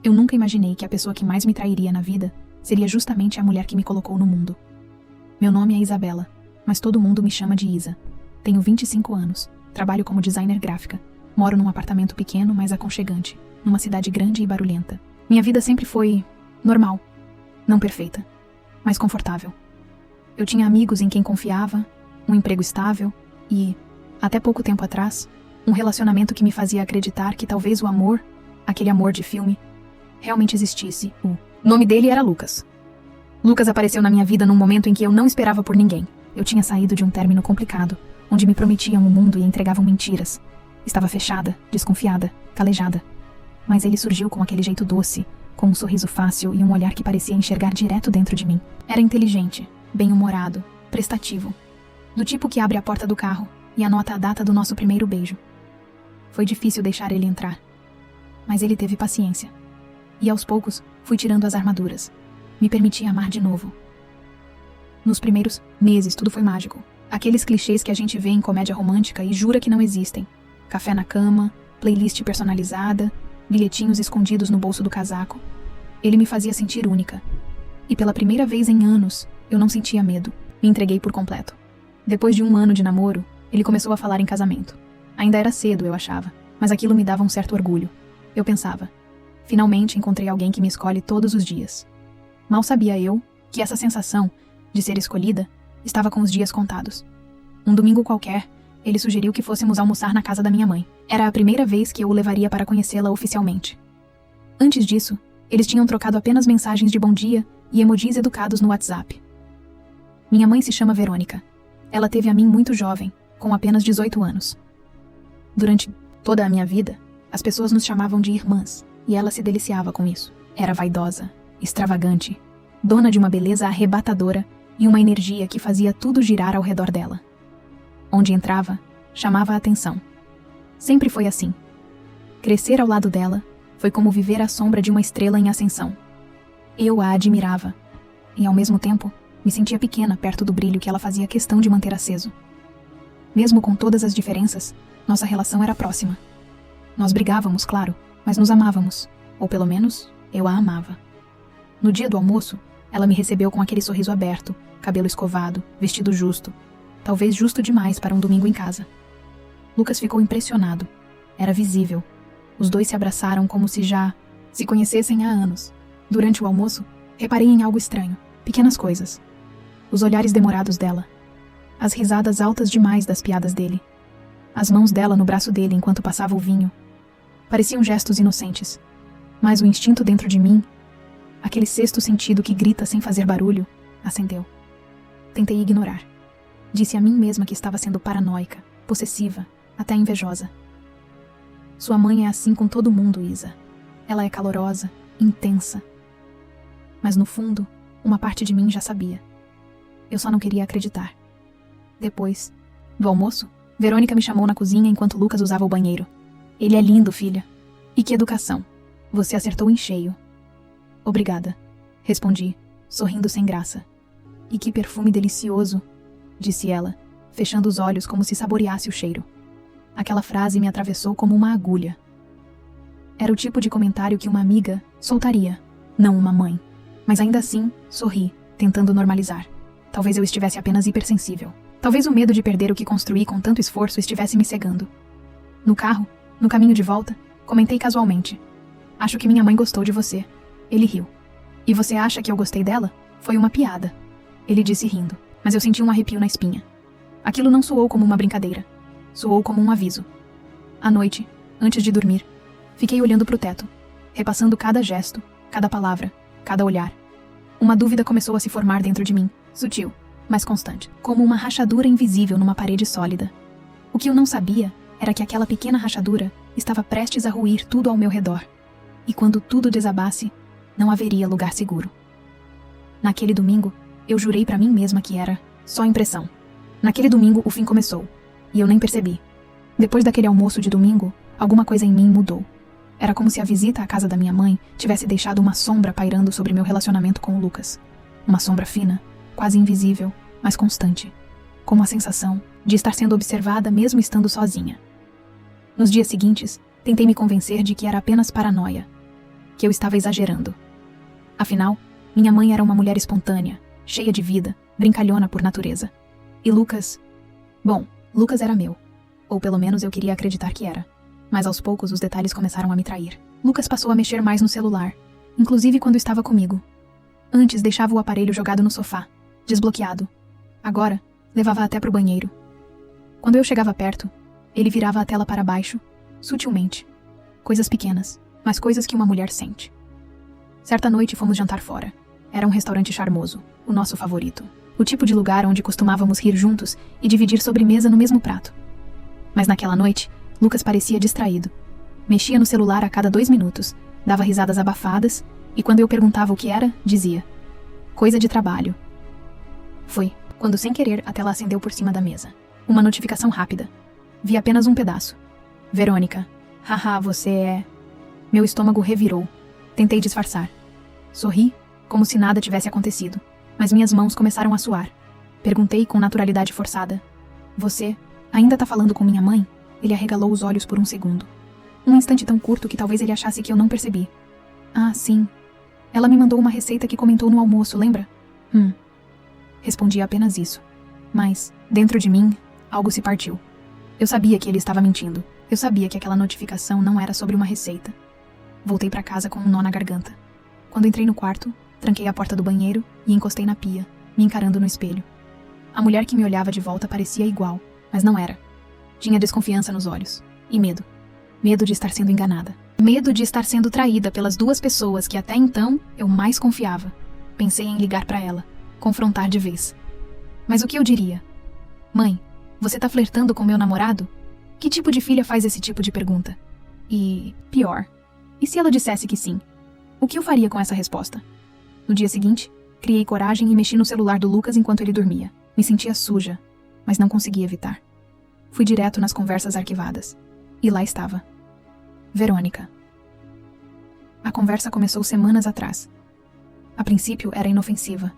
Eu nunca imaginei que a pessoa que mais me trairia na vida seria justamente a mulher que me colocou no mundo. Meu nome é Isabela, mas todo mundo me chama de Isa. Tenho 25 anos, trabalho como designer gráfica, moro num apartamento pequeno, mas aconchegante, numa cidade grande e barulhenta. Minha vida sempre foi normal, não perfeita, mas confortável. Eu tinha amigos em quem confiava, um emprego estável e, até pouco tempo atrás, um relacionamento que me fazia acreditar que talvez o amor, aquele amor de filme, realmente existisse. O nome dele era Lucas. Lucas apareceu na minha vida num momento em que eu não esperava por ninguém. Eu tinha saído de um término complicado, onde me prometiam o mundo e entregavam mentiras. Estava fechada, desconfiada, calejada. Mas ele surgiu com aquele jeito doce, com um sorriso fácil e um olhar que parecia enxergar direto dentro de mim. Era inteligente, bem-humorado, prestativo. Do tipo que abre a porta do carro e anota a data do nosso primeiro beijo. Foi difícil deixar ele entrar. Mas ele teve paciência. E aos poucos, fui tirando as armaduras. Me permiti amar de novo. Nos primeiros meses, tudo foi mágico. Aqueles clichês que a gente vê em comédia romântica e jura que não existem. Café na cama, playlist personalizada, bilhetinhos escondidos no bolso do casaco. Ele me fazia sentir única. E pela primeira vez em anos, eu não sentia medo. Me entreguei por completo. Depois de 1 ano de namoro, ele começou a falar em casamento. Ainda era cedo, eu achava, mas aquilo me dava um certo orgulho. Eu pensava, finalmente encontrei alguém que me escolhe todos os dias. Mal sabia eu que essa sensação de ser escolhida estava com os dias contados. Um domingo qualquer, ele sugeriu que fôssemos almoçar na casa da minha mãe. Era a primeira vez que eu o levaria para conhecê-la oficialmente. Antes disso, eles tinham trocado apenas mensagens de bom dia e emojis educados no WhatsApp. Minha mãe se chama Verônica. Ela teve a mim muito jovem, com apenas 18 anos. Durante toda a minha vida, as pessoas nos chamavam de irmãs, e ela se deliciava com isso. Era vaidosa, extravagante, dona de uma beleza arrebatadora e uma energia que fazia tudo girar ao redor dela. Onde entrava, chamava a atenção. Sempre foi assim. Crescer ao lado dela foi como viver à sombra de uma estrela em ascensão. Eu a admirava, e ao mesmo tempo, me sentia pequena perto do brilho que ela fazia questão de manter aceso. Mesmo com todas as diferenças, nossa relação era próxima. Nós brigávamos, claro, mas nos amávamos, ou pelo menos, eu a amava. No dia do almoço, ela me recebeu com aquele sorriso aberto, cabelo escovado, vestido justo, talvez justo demais para um domingo em casa. Lucas ficou impressionado. Era visível. Os dois se abraçaram como se já se conhecessem há anos. Durante o almoço, reparei em algo estranho, pequenas coisas. Os olhares demorados dela, as risadas altas demais das piadas dele, as mãos dela no braço dele enquanto passava o vinho. Pareciam gestos inocentes, mas o instinto dentro de mim, aquele sexto sentido que grita sem fazer barulho, acendeu. Tentei ignorar. Disse a mim mesma que estava sendo paranoica, possessiva, até invejosa. Sua mãe é assim com todo mundo, Isa. Ela é calorosa, intensa. Mas no fundo, uma parte de mim já sabia. Eu só não queria acreditar. Depois do almoço, Verônica me chamou na cozinha enquanto Lucas usava o banheiro. Ele é lindo, filha. E que educação. Você acertou em cheio. Obrigada, respondi, sorrindo sem graça. E que perfume delicioso, disse ela, fechando os olhos como se saboreasse o cheiro. Aquela frase me atravessou como uma agulha. Era o tipo de comentário que uma amiga soltaria, não uma mãe. Mas ainda assim, sorri, tentando normalizar. Talvez eu estivesse apenas hipersensível. Talvez o medo de perder o que construí com tanto esforço estivesse me cegando. No carro, no caminho de volta, comentei casualmente. Acho que minha mãe gostou de você. Ele riu. E você acha que eu gostei dela? Foi uma piada. Ele disse rindo, mas eu senti um arrepio na espinha. Aquilo não soou como uma brincadeira. Soou como um aviso. À noite, antes de dormir, fiquei olhando para o teto, repassando cada gesto, cada palavra, cada olhar. Uma dúvida começou a se formar dentro de mim, sutil, mas constante, como uma rachadura invisível numa parede sólida. O que eu não sabia era que aquela pequena rachadura estava prestes a ruir tudo ao meu redor. E quando tudo desabasse, não haveria lugar seguro. Naquele domingo, eu jurei para mim mesma que era só impressão. Naquele domingo, o fim começou, e eu nem percebi. Depois daquele almoço de domingo, alguma coisa em mim mudou. Era como se a visita à casa da minha mãe tivesse deixado uma sombra pairando sobre meu relacionamento com o Lucas. Uma sombra fina, quase invisível, mas constante. Como a sensação de estar sendo observada mesmo estando sozinha. Nos dias seguintes, tentei me convencer de que era apenas paranoia. que eu estava exagerando. Afinal, minha mãe era uma mulher espontânea, cheia de vida, brincalhona por natureza. E Lucas... Bom, Lucas era meu. Ou pelo menos eu queria acreditar que era. Mas aos poucos os detalhes começaram a me trair. Lucas passou a mexer mais no celular, inclusive quando estava comigo. Antes deixava o aparelho jogado no sofá, desbloqueado. Agora, levava até pro banheiro. Quando eu chegava perto, ele virava a tela para baixo, sutilmente. Coisas pequenas, mas coisas que uma mulher sente. Certa noite fomos jantar fora. Era um restaurante charmoso, o nosso favorito. O tipo de lugar onde costumávamos rir juntos e dividir sobremesa no mesmo prato. Mas naquela noite, Lucas parecia distraído. Mexia no celular a cada 2 minutos, dava risadas abafadas, e quando eu perguntava o que era, dizia: coisa de trabalho. Foi quando, sem querer, a tela acendeu por cima da mesa. Uma notificação rápida. Vi apenas um pedaço. Verônica. Haha, você é... Meu estômago revirou. Tentei disfarçar. Sorri, como se nada tivesse acontecido. Mas minhas mãos começaram a suar. Perguntei com naturalidade forçada: você ainda tá falando com minha mãe? Ele arregalou os olhos por um segundo. Um instante tão curto que talvez ele achasse que eu não percebi. Ah, sim. Ela me mandou uma receita que comentou no almoço, lembra? Respondi apenas isso. Mas, dentro de mim, algo se partiu. Eu sabia que ele estava mentindo. Eu sabia que aquela notificação não era sobre uma receita. Voltei para casa com um nó na garganta. Quando entrei no quarto, tranquei a porta do banheiro e encostei na pia, me encarando no espelho. A mulher que me olhava de volta parecia igual, mas não era. Tinha desconfiança nos olhos. E medo. Medo de estar sendo enganada. Medo de estar sendo traída pelas 2 pessoas que até então eu mais confiava. Pensei em ligar para ela, confrontar de vez. Mas o que eu diria? Mãe, você tá flertando com meu namorado? Que tipo de filha faz esse tipo de pergunta? E, pior, e se ela dissesse que sim? O que eu faria com essa resposta? No dia seguinte, criei coragem e mexi no celular do Lucas enquanto ele dormia. Me sentia suja, mas não conseguia evitar. Fui direto nas conversas arquivadas. E lá estava. Verônica. A conversa começou semanas atrás. A princípio era inofensiva.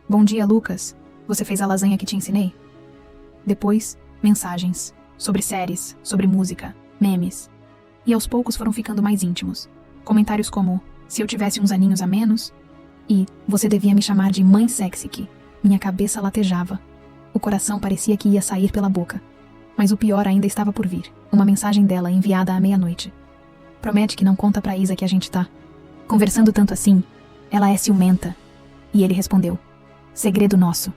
Bom dia, Lucas. Você fez a lasanha que te ensinei? Depois, mensagens. Sobre séries, sobre música, memes. E aos poucos foram ficando mais íntimos. Comentários como: se eu tivesse uns aninhos a menos... E você devia me chamar de mãe sexy que... Minha cabeça latejava. O coração parecia que ia sair pela boca. Mas o pior ainda estava por vir. Uma mensagem dela enviada à meia-noite. Promete que não conta pra Isa que a gente tá conversando tanto assim. Ela é ciumenta. E ele respondeu: segredo nosso.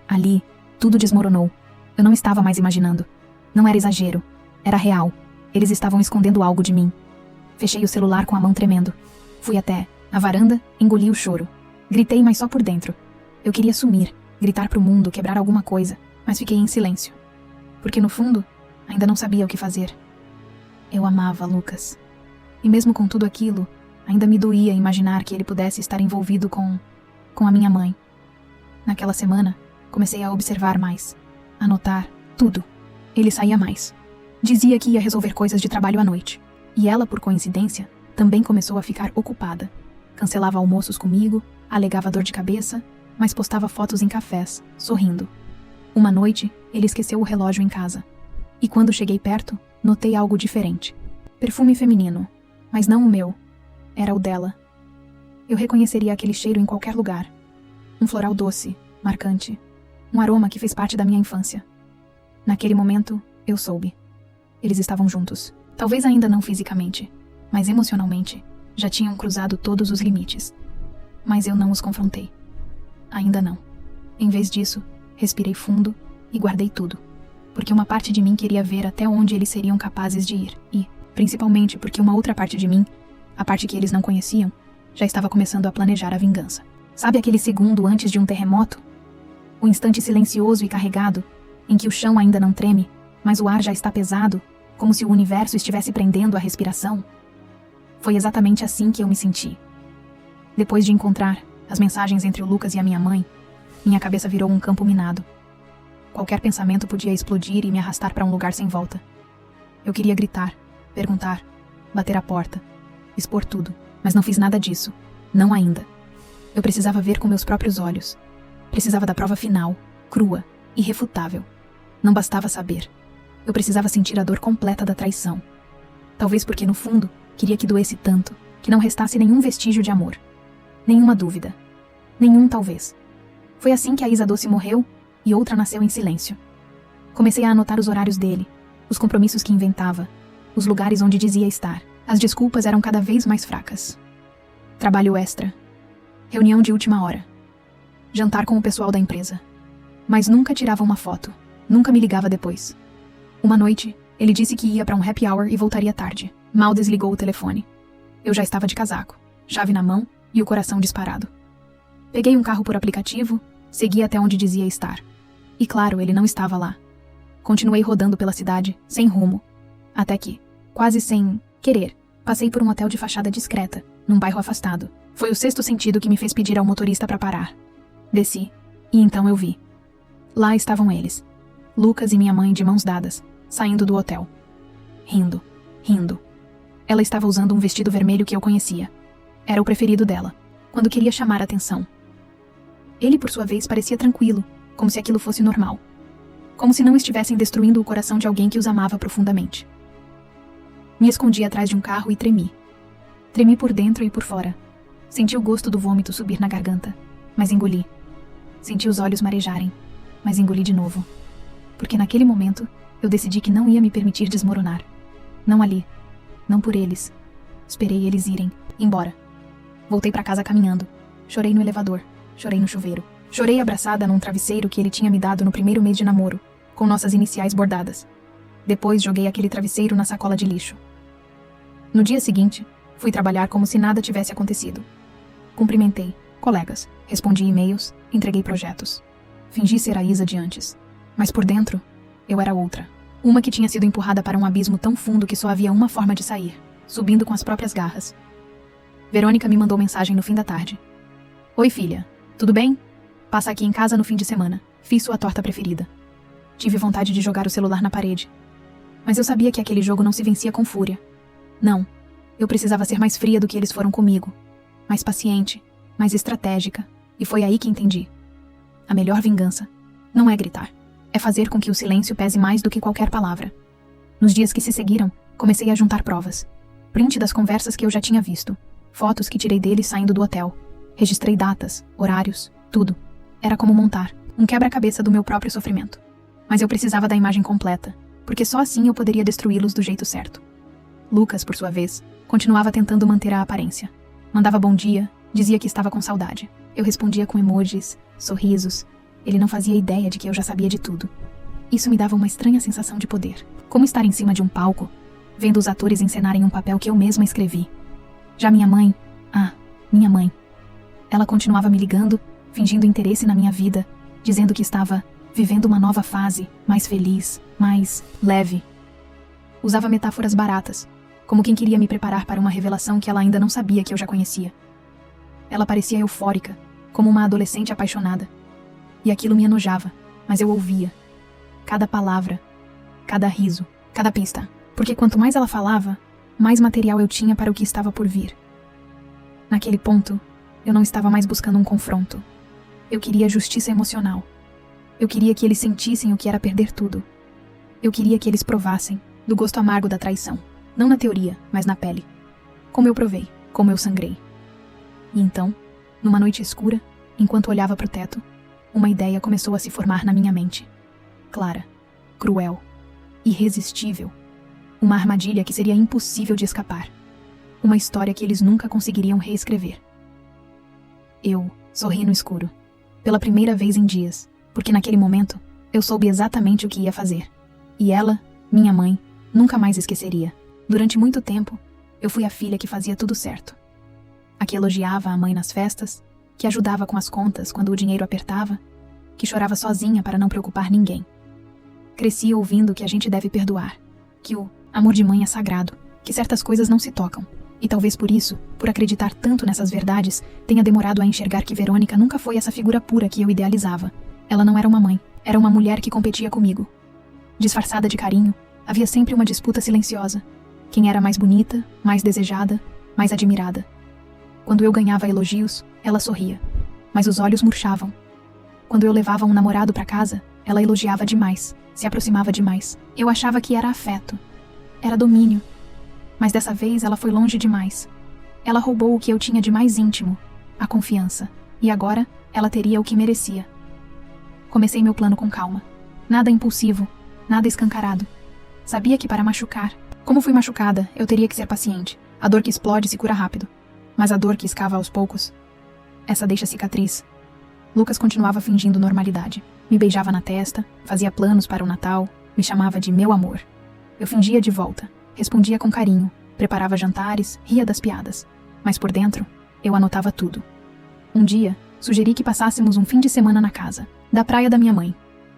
Ali, tudo desmoronou. Eu não estava mais imaginando. Não era exagero. Era real. Eles estavam escondendo algo de mim. Fechei o celular com a mão tremendo. Fui até a varanda, engoli o choro. Gritei, mas só por dentro. Eu queria sumir, gritar pro mundo, quebrar alguma coisa, mas fiquei em silêncio. Porque no fundo, ainda não sabia o que fazer. Eu amava Lucas. E mesmo com tudo aquilo, ainda me doía imaginar que ele pudesse estar envolvido com a minha mãe. Naquela semana, comecei a observar mais, a notar tudo. Ele saía mais. Dizia que ia resolver coisas de trabalho à noite. E ela, por coincidência, também começou a ficar ocupada. Cancelava almoços comigo, alegava dor de cabeça, mas postava fotos em cafés, sorrindo. Uma noite, ele esqueceu o relógio em casa. E quando cheguei perto, notei algo diferente. Perfume feminino, mas não o meu. Era o dela. Eu reconheceria aquele cheiro em qualquer lugar. Um floral doce, marcante. Um aroma que fez parte da minha infância. Naquele momento, eu soube. Eles estavam juntos. Talvez ainda não fisicamente, mas emocionalmente, já tinham cruzado todos os limites. Mas eu não os confrontei. Ainda não. Em vez disso, respirei fundo e guardei tudo. Porque uma parte de mim queria ver até onde eles seriam capazes de ir. E, principalmente porque uma outra parte de mim, a parte que eles não conheciam, já estava começando a planejar a vingança. Sabe aquele segundo antes de um terremoto? O instante silencioso e carregado, em que o chão ainda não treme, mas o ar já está pesado, como se o universo estivesse prendendo a respiração? Foi exatamente assim que eu me senti. Depois de encontrar as mensagens entre o Lucas e a minha mãe, minha cabeça virou um campo minado. Qualquer pensamento podia explodir e me arrastar para um lugar sem volta. Eu queria gritar, perguntar, bater a porta, expor tudo, mas não fiz nada disso. Não ainda. Eu precisava ver com meus próprios olhos. Precisava da prova final, crua, irrefutável. Não bastava saber. Eu precisava sentir a dor completa da traição. Talvez porque, no fundo, queria que doesse tanto, que não restasse nenhum vestígio de amor. Nenhuma dúvida. Nenhum talvez. Foi assim que a Isa Doce morreu e outra nasceu em silêncio. Comecei a anotar os horários dele, os compromissos que inventava, os lugares onde dizia estar. As desculpas eram cada vez mais fracas. Trabalho extra. Reunião de última hora. Jantar com o pessoal da empresa. Mas nunca tirava uma foto. Nunca me ligava depois. Uma noite, ele disse que ia para um happy hour e voltaria tarde. Mal desligou o telefone. Eu já estava de casaco, chave na mão e o coração disparado. Peguei um carro por aplicativo, segui até onde dizia estar. E claro, ele não estava lá. Continuei rodando pela cidade, sem rumo. Até que, quase sem querer, passei por um hotel de fachada discreta, num bairro afastado. Foi o sexto sentido que me fez pedir ao motorista para parar. Desci, e então eu vi. Lá estavam eles. Lucas e minha mãe de mãos dadas, saindo do hotel. Rindo, rindo. Ela estava usando um vestido vermelho que eu conhecia. Era o preferido dela, quando queria chamar a atenção. Ele, por sua vez, parecia tranquilo, como se aquilo fosse normal. Como se não estivessem destruindo o coração de alguém que os amava profundamente. Me escondi atrás de um carro e tremi. Tremi por dentro e por fora. Senti o gosto do vômito subir na garganta, mas engoli. Senti os olhos marejarem, mas engoli de novo. Porque naquele momento, eu decidi que não ia me permitir desmoronar. Não ali. Não por eles. Esperei eles irem embora. Voltei para casa caminhando. Chorei no elevador. Chorei no chuveiro. Chorei abraçada num travesseiro que ele tinha me dado no primeiro mês de namoro, com nossas iniciais bordadas. Depois joguei aquele travesseiro na sacola de lixo. No dia seguinte, fui trabalhar como se nada tivesse acontecido. Cumprimentei colegas, respondi e-mails, entreguei projetos. Fingi ser a Isa de antes. Mas por dentro, eu era outra. Uma que tinha sido empurrada para um abismo tão fundo que só havia uma forma de sair, subindo com as próprias garras. Verônica me mandou mensagem no fim da tarde. Oi, filha. Tudo bem? Passa aqui em casa no fim de semana. Fiz sua torta preferida. Tive vontade de jogar o celular na parede. Mas eu sabia que aquele jogo não se vencia com fúria. Não. Eu precisava ser mais fria do que eles foram comigo. Mais paciente, mais estratégica. E foi aí que entendi. A melhor vingança não é gritar. É fazer com que o silêncio pese mais do que qualquer palavra. Nos dias que se seguiram, comecei a juntar provas. Print das conversas que eu já tinha visto. Fotos que tirei deles saindo do hotel. Registrei datas, horários, tudo. Era como montar um quebra-cabeça do meu próprio sofrimento. Mas eu precisava da imagem completa, porque só assim eu poderia destruí-los do jeito certo. Lucas, por sua vez, continuava tentando manter a aparência. Mandava bom dia, dizia que estava com saudade. Eu respondia com emojis, sorrisos. Ele não fazia ideia de que eu já sabia de tudo. Isso me dava uma estranha sensação de poder. Como estar em cima de um palco, vendo os atores encenarem um papel que eu mesma escrevi. Já minha mãe... minha mãe. Ela continuava me ligando, fingindo interesse na minha vida, dizendo que estava vivendo uma nova fase, mais feliz, mais leve. Usava metáforas baratas, como quem queria me preparar para uma revelação que ela ainda não sabia que eu já conhecia. Ela parecia eufórica, como uma adolescente apaixonada. E aquilo me enojava, mas eu ouvia. Cada palavra, cada riso, cada pista. Porque quanto mais ela falava, mais material eu tinha para o que estava por vir. Naquele ponto, eu não estava mais buscando um confronto. Eu queria justiça emocional. Eu queria que eles sentissem o que era perder tudo. Eu queria que eles provassem do gosto amargo da traição. Não na teoria, mas na pele. Como eu provei, como eu sangrei. E então, numa noite escura, enquanto olhava para o teto, uma ideia começou a se formar na minha mente. Clara, cruel, irresistível. Uma armadilha que seria impossível de escapar. Uma história que eles nunca conseguiriam reescrever. Eu sorri no escuro. Pela primeira vez em dias, porque naquele momento, eu soube exatamente o que ia fazer. E ela, minha mãe, nunca mais esqueceria. Durante muito tempo, eu fui a filha que fazia tudo certo. A que elogiava a mãe nas festas, que ajudava com as contas quando o dinheiro apertava, que chorava sozinha para não preocupar ninguém. Cresci ouvindo que a gente deve perdoar, que o amor de mãe é sagrado, que certas coisas não se tocam. E talvez por isso, por acreditar tanto nessas verdades, tenha demorado a enxergar que Verônica nunca foi essa figura pura que eu idealizava. Ela não era uma mãe, era uma mulher que competia comigo. Disfarçada de carinho, havia sempre uma disputa silenciosa. Quem era mais bonita, mais desejada, mais admirada. Quando eu ganhava elogios, ela sorria, mas os olhos murchavam. Quando eu levava um namorado para casa, ela elogiava demais, se aproximava demais. Eu achava que era afeto, era domínio. Mas dessa vez ela foi longe demais. Ela roubou o que eu tinha de mais íntimo, a confiança, e agora ela teria o que merecia. Comecei meu plano com calma. Nada impulsivo, nada escancarado. Sabia que para machucar, como fui machucada, eu teria que ser paciente. A dor que explode se cura rápido. Mas a dor que escava aos poucos, essa deixa cicatriz. Lucas continuava fingindo normalidade. Me beijava na testa, fazia planos para o Natal, me chamava de meu amor. Eu fingia de volta, respondia com carinho, preparava jantares, ria das piadas. Mas por dentro, eu anotava tudo. Um dia, sugeri que passássemos um fim de semana na casa, da praia da minha mãe.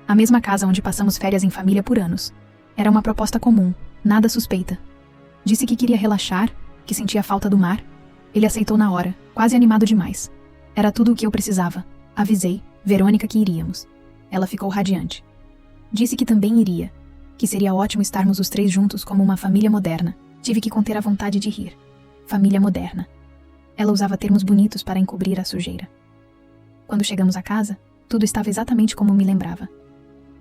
A mesma casa onde passamos férias em família por anos. Era uma proposta comum, nada suspeita. Disse que queria relaxar, que sentia falta do mar. Ele aceitou na hora, quase animado demais. Era tudo o que eu precisava. Avisei, Verônica, que iríamos. Ela ficou radiante. Disse que também iria, que seria ótimo estarmos os três juntos como uma família moderna. Tive que conter a vontade de rir. Família moderna. Ela usava termos bonitos para encobrir a sujeira. Quando chegamos à casa, tudo estava exatamente como me lembrava.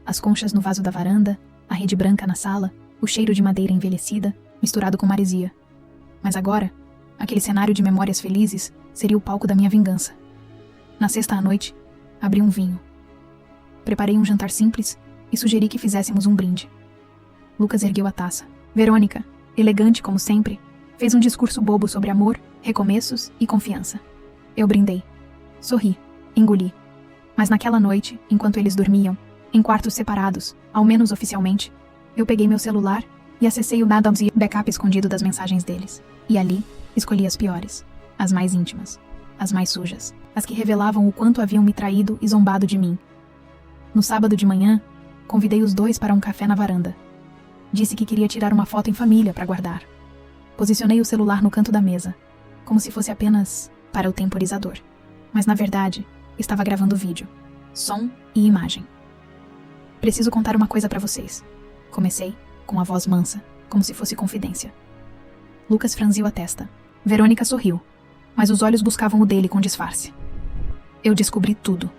As conchas no vaso da varanda, a rede branca na sala, o cheiro de madeira envelhecida, misturado com maresia. Mas agora, aquele cenário de memórias felizes seria o palco da minha vingança. Na sexta à noite, abri um vinho. Preparei um jantar simples e sugeri que fizéssemos um brinde. Lucas ergueu a taça. Verônica, elegante como sempre, fez um discurso bobo sobre amor, recomeços e confiança. Eu brindei. Sorri. Engoli. Mas naquela noite, enquanto eles dormiam, em quartos separados, ao menos oficialmente, eu peguei meu celular e acessei o Nadams e backup escondido das mensagens deles. E ali, escolhi as piores, as mais íntimas, as mais sujas, as que revelavam o quanto haviam me traído e zombado de mim. No sábado de manhã, convidei os dois para um café na varanda. Disse que queria tirar uma foto em família para guardar. Posicionei o celular no canto da mesa, como se fosse apenas para o temporizador. Mas na verdade, estava gravando vídeo, som e imagem. Preciso contar uma coisa para vocês. Comecei, com a voz mansa, como se fosse confidência. Lucas franziu a testa. Verônica sorriu, mas os olhos buscavam o dele com disfarce. Eu descobri tudo.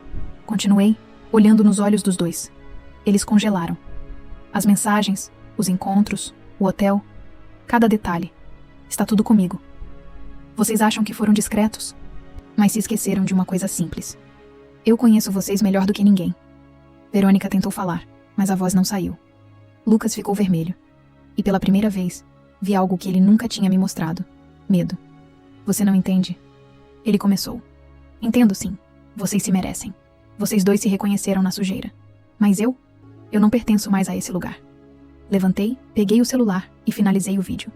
Continuei, olhando nos olhos dos dois. Eles congelaram. As mensagens, os encontros, o hotel, cada detalhe. Está tudo comigo. Vocês acham que foram discretos? Mas se esqueceram de uma coisa simples. Eu conheço vocês melhor do que ninguém. Verônica tentou falar, mas a voz não saiu. Lucas ficou vermelho. E pela primeira vez, vi algo que ele nunca tinha me mostrado. Medo. Você não entende? Ele começou. Entendo sim. Vocês se merecem. Vocês dois se reconheceram na sujeira. Mas eu não pertenço mais a esse lugar. Levantei, peguei o celular e finalizei o vídeo.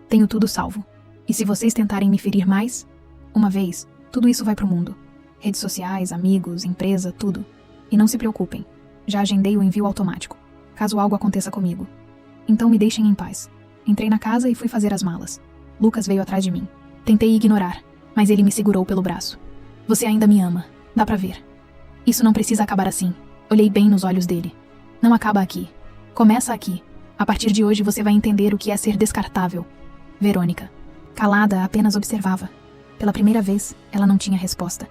Tenho tudo salvo. E se vocês tentarem me ferir mais, uma vez, tudo isso vai pro mundo. Redes sociais, amigos, empresa, tudo. E não se preocupem. Já agendei o envio automático, caso algo aconteça comigo. Então me deixem em paz. Entrei na casa e fui fazer as malas. Lucas veio atrás de mim. Tentei ignorar, mas ele me segurou pelo braço. Você ainda me ama. Dá pra ver. Isso não precisa acabar assim. Olhei bem nos olhos dele. Não acaba aqui. Começa aqui. A partir de hoje você vai entender o que é ser descartável. Verônica. Calada, apenas observava. Pela primeira vez, ela não tinha resposta.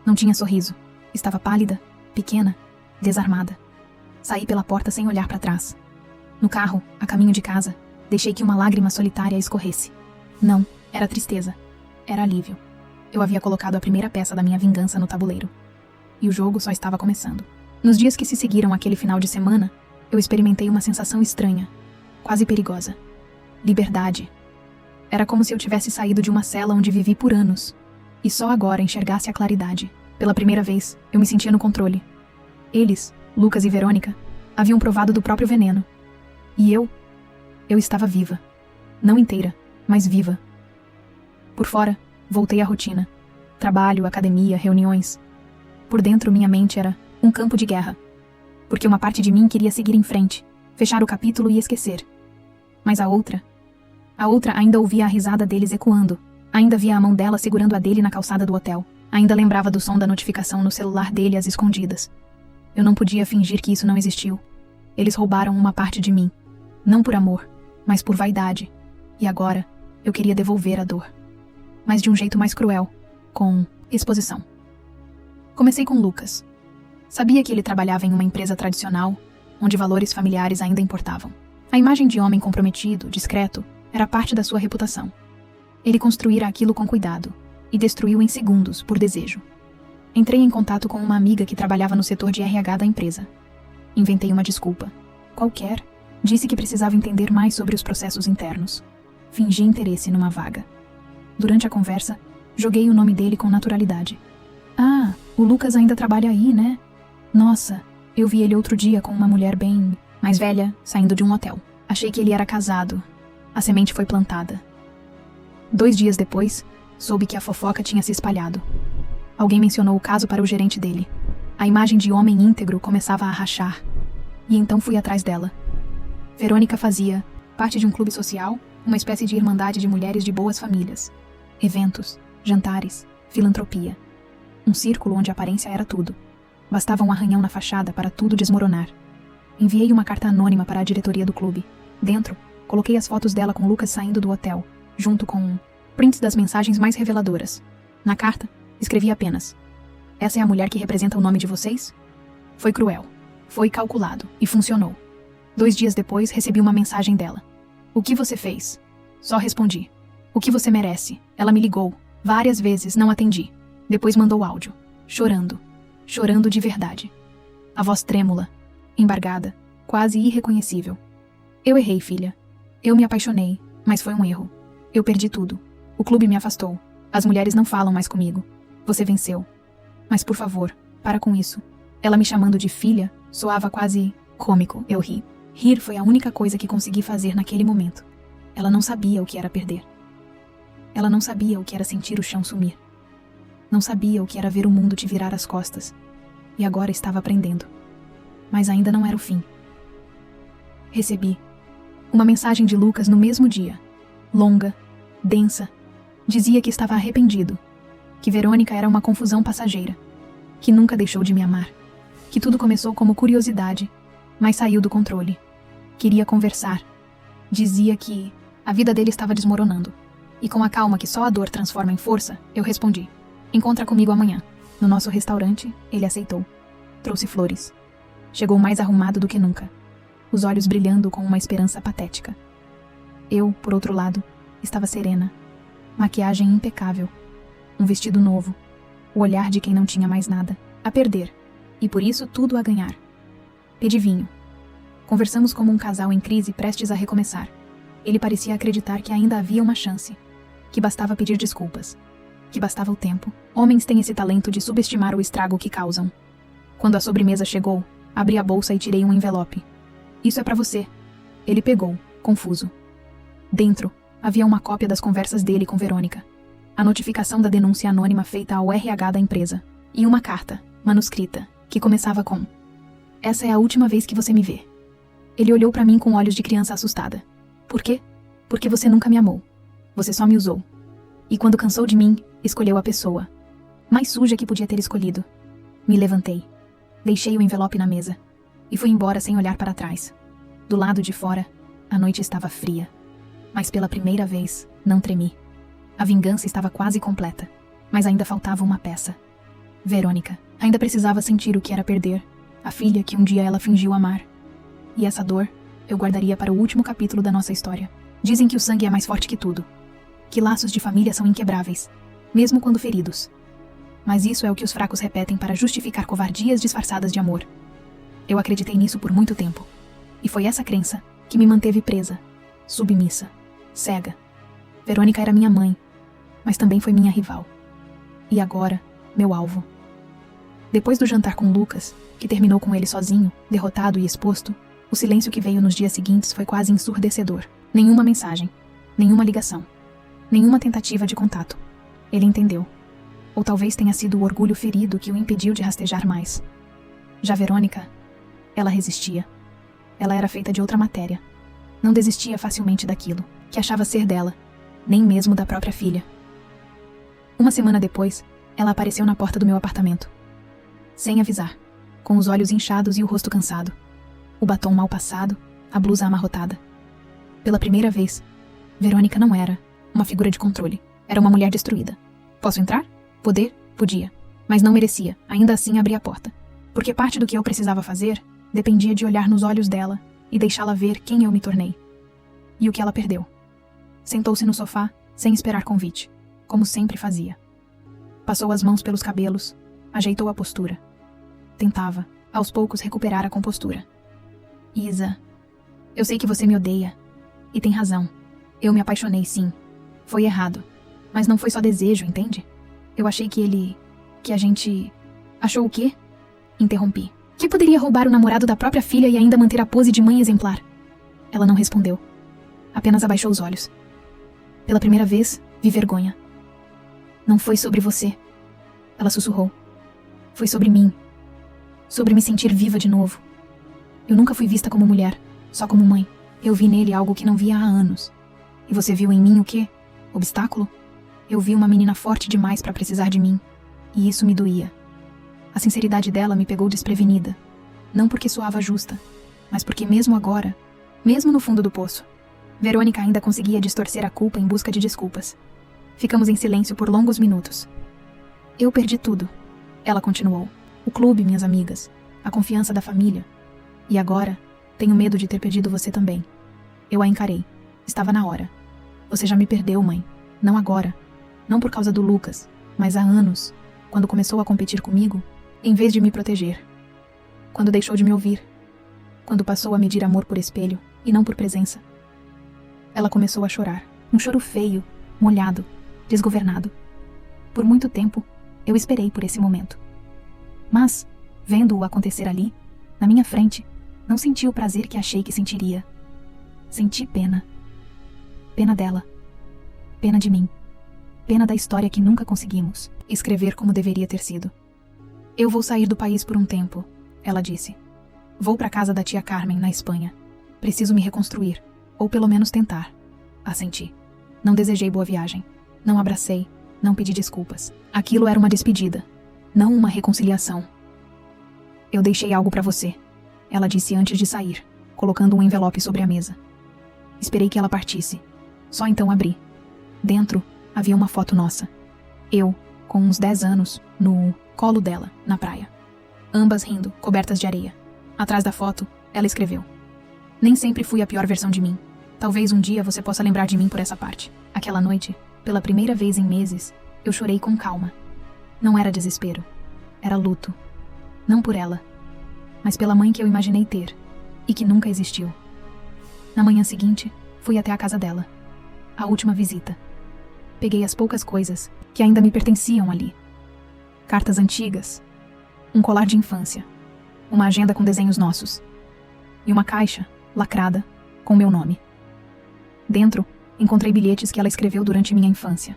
Não tinha sorriso. Estava pálida, pequena, desarmada. Saí pela porta sem olhar para trás. No carro, a caminho de casa, deixei que uma lágrima solitária escorresse. Não, era tristeza. Era alívio. Eu havia colocado a primeira peça da minha vingança no tabuleiro. E o jogo só estava começando. Nos dias que se seguiram àquele final de semana, eu experimentei uma sensação estranha, quase perigosa. Liberdade. Era como se eu tivesse saído de uma cela onde vivi por anos, e só agora enxergasse a claridade. Pela primeira vez, eu me sentia no controle. Eles, Lucas e Verônica, haviam provado do próprio veneno. E eu estava viva. Não inteira, mas viva. Por fora, voltei à rotina. Trabalho, academia, reuniões. Por dentro, minha mente era um campo de guerra. Porque uma parte de mim queria seguir em frente, fechar o capítulo e esquecer. Mas a outra ainda ouvia a risada deles ecoando. Ainda via a mão dela segurando a dele na calçada do hotel. Ainda lembrava do som da notificação no celular dele às escondidas. Eu não podia fingir que isso não existiu. Eles roubaram uma parte de mim. Não por amor, mas por vaidade. E agora, eu queria devolver a dor. Mas de um jeito mais cruel, com exposição. Comecei com Lucas. Sabia que ele trabalhava em uma empresa tradicional, onde valores familiares ainda importavam. A imagem de homem comprometido, discreto, era parte da sua reputação. Ele construíra aquilo com cuidado e destruiu em segundos por desejo. Entrei em contato com uma amiga que trabalhava no setor de RH da empresa. Inventei uma desculpa. Qualquer. Disse que precisava entender mais sobre os processos internos. Fingi interesse numa vaga. Durante a conversa, joguei o nome dele com naturalidade. Ah, o Lucas ainda trabalha aí, né? Nossa, eu vi ele outro dia com uma mulher bem mais velha, saindo de um hotel. Achei que ele era casado. A semente foi plantada. 2 dias depois, soube que a fofoca tinha se espalhado. Alguém mencionou o caso para o gerente dele. A imagem de homem íntegro começava a rachar. E então fui atrás dela. Verônica fazia parte de um clube social, uma espécie de irmandade de mulheres de boas famílias. Eventos, jantares, filantropia. Um círculo onde a aparência era tudo. Bastava um arranhão na fachada para tudo desmoronar. Enviei uma carta anônima para a diretoria do clube. Dentro, coloquei as fotos dela com Lucas saindo do hotel, junto com prints das mensagens mais reveladoras. Na carta, escrevi apenas: essa é a mulher que representa o nome de vocês? Foi cruel. Foi calculado. E funcionou. 2 dias depois, recebi uma mensagem dela. O que você fez? Só respondi. O que você merece? Ela me ligou. Várias vezes, não atendi. Depois mandou áudio. Chorando. Chorando de verdade. A voz trêmula. Embargada. Quase irreconhecível. Eu errei, filha. Eu me apaixonei, mas foi um erro. Eu perdi tudo. O clube me afastou. As mulheres não falam mais comigo. Você venceu. Mas por favor, para com isso. Ela me chamando de filha soava quase cômico. Eu ri. Rir foi a única coisa que consegui fazer naquele momento. Ela não sabia o que era perder. Ela não sabia o que era sentir o chão sumir. Não sabia o que era ver o mundo te virar as costas. E agora estava aprendendo. Mas ainda não era o fim. Recebi uma mensagem de Lucas no mesmo dia. Longa, densa. Dizia que estava arrependido. Que Verônica era uma confusão passageira. Que nunca deixou de me amar. Que tudo começou como curiosidade, mas saiu do controle. Queria conversar. Dizia que a vida dele estava desmoronando. E com a calma que só a dor transforma em força, eu respondi: encontra comigo amanhã. No nosso restaurante, ele aceitou. Trouxe flores. Chegou mais arrumado do que nunca. Os olhos brilhando com uma esperança patética. Eu, por outro lado, estava serena. Maquiagem impecável. Um vestido novo. O olhar de quem não tinha mais nada a perder. E por isso tudo a ganhar. Pedi vinho. Conversamos como um casal em crise prestes a recomeçar. Ele parecia acreditar que ainda havia uma chance. Que bastava pedir desculpas. Que bastava o tempo. Homens têm esse talento de subestimar o estrago que causam. Quando a sobremesa chegou, abri a bolsa e tirei um envelope. Isso é pra você. Ele pegou, confuso. Dentro, havia uma cópia das conversas dele com Verônica. A notificação da denúncia anônima feita ao RH da empresa. E uma carta, manuscrita, que começava com: essa é a última vez que você me vê. Ele olhou pra mim com olhos de criança assustada. Por quê? Porque você nunca me amou. Você só me usou. E quando cansou de mim, escolheu a pessoa mais suja que podia ter escolhido. Me levantei. Deixei o envelope na mesa. E fui embora sem olhar para trás. Do lado de fora, a noite estava fria. Mas pela primeira vez, não tremi. A vingança estava quase completa. Mas ainda faltava uma peça. Verônica ainda precisava sentir o que era perder a filha que um dia ela fingiu amar. E essa dor eu guardaria para o último capítulo da nossa história. Dizem que o sangue é mais forte que tudo. Que laços de família são inquebráveis, mesmo quando feridos. Mas isso é o que os fracos repetem para justificar covardias disfarçadas de amor. Eu acreditei nisso por muito tempo. E foi essa crença que me manteve presa, submissa, cega. Verônica era minha mãe, mas também foi minha rival. E agora, meu alvo. Depois do jantar com Lucas, que terminou com ele sozinho, derrotado e exposto, o silêncio que veio nos dias seguintes foi quase ensurdecedor. Nenhuma mensagem, nenhuma ligação, nenhuma tentativa de contato. Ele entendeu. Ou talvez tenha sido o orgulho ferido que o impediu de rastejar mais. Já Verônica, ela resistia. Ela era feita de outra matéria. Não desistia facilmente daquilo que achava ser dela, nem mesmo da própria filha. Uma semana depois, ela apareceu na porta do meu apartamento. Sem avisar, com os olhos inchados e o rosto cansado. O batom mal passado, a blusa amarrotada. Pela primeira vez, Verônica não era uma figura de controle. Era uma mulher destruída. Posso entrar? Poder? Podia. Mas não merecia, ainda assim, abrir a porta. Porque parte do que eu precisava fazer dependia de olhar nos olhos dela e deixá-la ver quem eu me tornei. E o que ela perdeu. Sentou-se no sofá, sem esperar convite, como sempre fazia. Passou as mãos pelos cabelos, ajeitou a postura. Tentava, aos poucos, recuperar a compostura. Isa, eu sei que você me odeia. E tem razão. Eu me apaixonei, sim. Foi errado. Mas não foi só desejo, entende? Eu achei que a gente... Achou o quê? Interrompi. Que poderia roubar o namorado da própria filha e ainda manter a pose de mãe exemplar? Ela não respondeu. Apenas abaixou os olhos. Pela primeira vez, vi vergonha. Não foi sobre você. Ela sussurrou. Foi sobre mim. Sobre me sentir viva de novo. Eu nunca fui vista como mulher, só como mãe. Eu vi nele algo que não via há anos. E você viu em mim o quê? Obstáculo? Eu vi uma menina forte demais para precisar de mim. E isso me doía. A sinceridade dela me pegou desprevenida. Não porque soava justa, mas porque mesmo agora, mesmo no fundo do poço, Verônica ainda conseguia distorcer a culpa em busca de desculpas. Ficamos em silêncio por longos minutos. Eu perdi tudo, ela continuou. O clube, minhas amigas, a confiança da família. E agora, tenho medo de ter perdido você também. Eu a encarei. Estava na hora. Você já me perdeu, mãe. Não agora. Não por causa do Lucas, mas há anos, quando começou a competir comigo, em vez de me proteger. Quando deixou de me ouvir. Quando passou a medir amor por espelho e não por presença. Ela começou a chorar. Um choro feio, molhado, desgovernado. Por muito tempo, eu esperei por esse momento. Mas, vendo-o acontecer ali, na minha frente, não senti o prazer que achei que sentiria. Senti pena. Pena dela. Pena de mim. Pena da história que nunca conseguimos escrever como deveria ter sido. Eu vou sair do país por um tempo, ela disse. Vou para casa da tia Carmen, na Espanha. Preciso me reconstruir, ou pelo menos tentar. Assenti. Não desejei boa viagem. Não abracei, não pedi desculpas. Aquilo era uma despedida, não uma reconciliação. Eu deixei algo para você, ela disse antes de sair, colocando um envelope sobre a mesa. Esperei que ela partisse. Só então abri. Dentro havia uma foto nossa. Eu, com uns 10 anos, no colo dela, na praia. Ambas rindo, cobertas de areia. Atrás da foto, ela escreveu: Nem sempre fui a pior versão de mim. Talvez um dia você possa lembrar de mim por essa parte. Aquela noite, pela primeira vez em meses, eu chorei com calma. Não era desespero. Era luto. Não por ela, mas pela mãe que eu imaginei ter, e que nunca existiu. Na manhã seguinte, fui até a casa dela. A última visita. Peguei as poucas coisas que ainda me pertenciam ali. Cartas antigas, um colar de infância, uma agenda com desenhos nossos, e uma caixa, lacrada, com meu nome. Dentro, encontrei bilhetes que ela escreveu durante minha infância.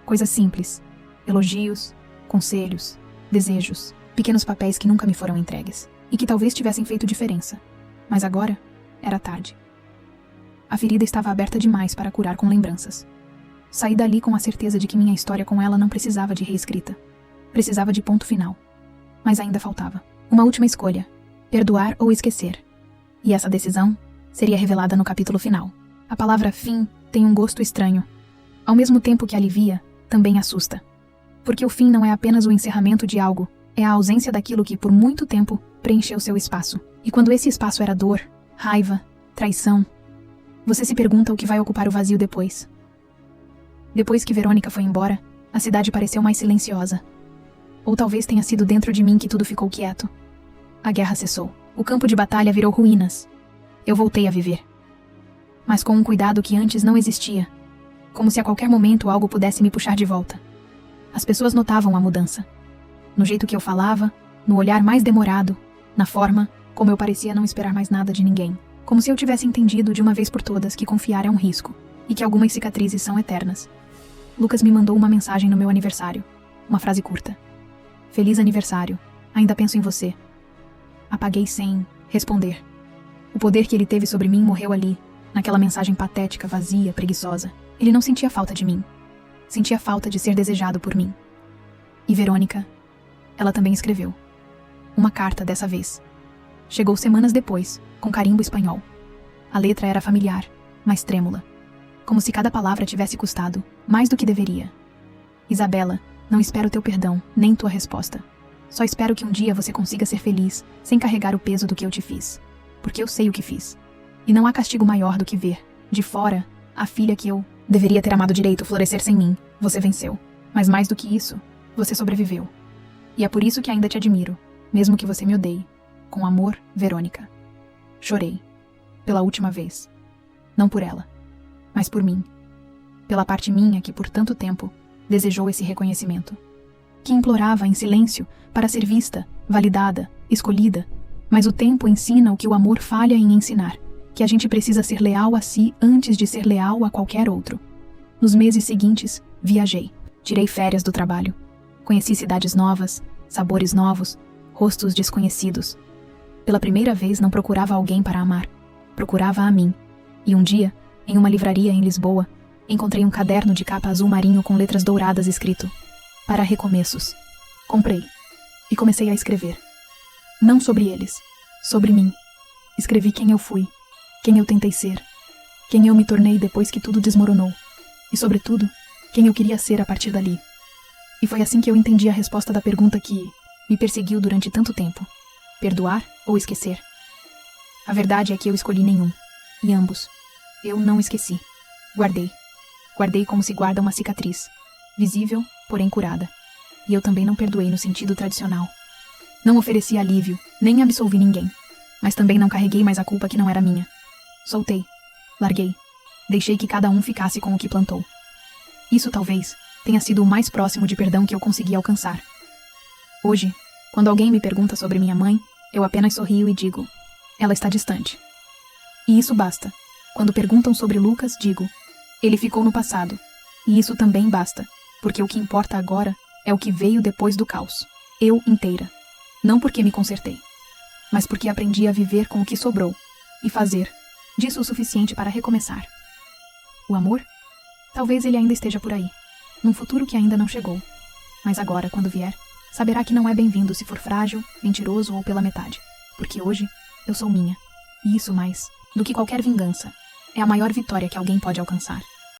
Coisas simples, elogios, conselhos, desejos, pequenos papéis que nunca me foram entregues, e que talvez tivessem feito diferença. Mas agora, era tarde. A ferida estava aberta demais para curar com lembranças. Saí dali com a certeza de que minha história com ela não precisava de reescrita. Precisava de ponto final. Mas ainda faltava uma última escolha: perdoar ou esquecer. E essa decisão seria revelada no capítulo final. A palavra fim tem um gosto estranho. Ao mesmo tempo que alivia, também assusta. Porque o fim não é apenas o encerramento de algo, é a ausência daquilo que por muito tempo preencheu seu espaço. E quando esse espaço era dor, raiva, traição, você se pergunta o que vai ocupar o vazio depois. Depois que Verônica foi embora, a cidade pareceu mais silenciosa. Ou talvez tenha sido dentro de mim que tudo ficou quieto. A guerra cessou. O campo de batalha virou ruínas. Eu voltei a viver. Mas com um cuidado que antes não existia. Como se a qualquer momento algo pudesse me puxar de volta. As pessoas notavam a mudança. No jeito que eu falava, no olhar mais demorado, na forma como eu parecia não esperar mais nada de ninguém. Como se eu tivesse entendido de uma vez por todas que confiar é um risco, e que algumas cicatrizes são eternas. Lucas me mandou uma mensagem no meu aniversário. Uma frase curta. Feliz aniversário. Ainda penso em você. Apaguei sem responder. O poder que ele teve sobre mim morreu ali, naquela mensagem patética, vazia, preguiçosa. Ele não sentia falta de mim. Sentia falta de ser desejado por mim. E Verônica, ela também escreveu. Uma carta dessa vez. Chegou semanas depois, com carimbo espanhol. A letra era familiar, mas trêmula. Como se cada palavra tivesse custado mais do que deveria. Isabela, não espero teu perdão, nem tua resposta. Só espero que um dia você consiga ser feliz, sem carregar o peso do que eu te fiz. Porque eu sei o que fiz. E não há castigo maior do que ver, de fora, a filha que eu Deveria ter amado direito florescer sem mim. Você venceu. Mas mais do que isso, você sobreviveu. E é por isso que ainda te admiro, mesmo que você me odeie. Com amor, Verônica. Chorei. Pela última vez. Não por ela, mas por mim. Pela parte minha que por tanto tempo desejou esse reconhecimento. Que implorava em silêncio para ser vista, validada, escolhida. Mas o tempo ensina o que o amor falha em ensinar. Que a gente precisa ser leal a si antes de ser leal a qualquer outro. Nos meses seguintes, viajei. Tirei férias do trabalho. Conheci cidades novas, sabores novos, rostos desconhecidos. Pela primeira vez não procurava alguém para amar. Procurava a mim. E um dia, em uma livraria em Lisboa, encontrei um caderno de capa azul marinho com letras douradas escrito: Para recomeços. Comprei. E comecei a escrever. Não sobre eles, sobre mim. Escrevi quem eu fui, quem eu tentei ser, quem eu me tornei depois que tudo desmoronou. E, sobretudo, quem eu queria ser a partir dali. E foi assim que eu entendi a resposta da pergunta que me perseguiu durante tanto tempo: perdoar ou esquecer? A verdade é que eu escolhi nenhum. E ambos. Eu não esqueci. Guardei. Guardei como se guarda uma cicatriz. Visível, porém curada. E eu também não perdoei no sentido tradicional. Não ofereci alívio, nem absolvi ninguém. Mas também não carreguei mais a culpa que não era minha. Soltei. Larguei. Deixei que cada um ficasse com o que plantou. Isso talvez tenha sido o mais próximo de perdão que eu consegui alcançar. Hoje, quando alguém me pergunta sobre minha mãe, eu apenas sorrio e digo: ela está distante. E isso basta. Quando perguntam sobre Lucas, digo: ele ficou no passado. E isso também basta, porque o que importa agora é o que veio depois do caos. Eu inteira. Não porque me consertei, mas porque aprendi a viver com o que sobrou e fazer disso o suficiente para recomeçar. O amor? Talvez ele ainda esteja por aí, num futuro que ainda não chegou. Mas agora, quando vier, saberá que não é bem-vindo se for frágil, mentiroso ou pela metade. Porque hoje, eu sou minha. E isso mais do que qualquer vingança. É a maior vitória que alguém pode alcançar.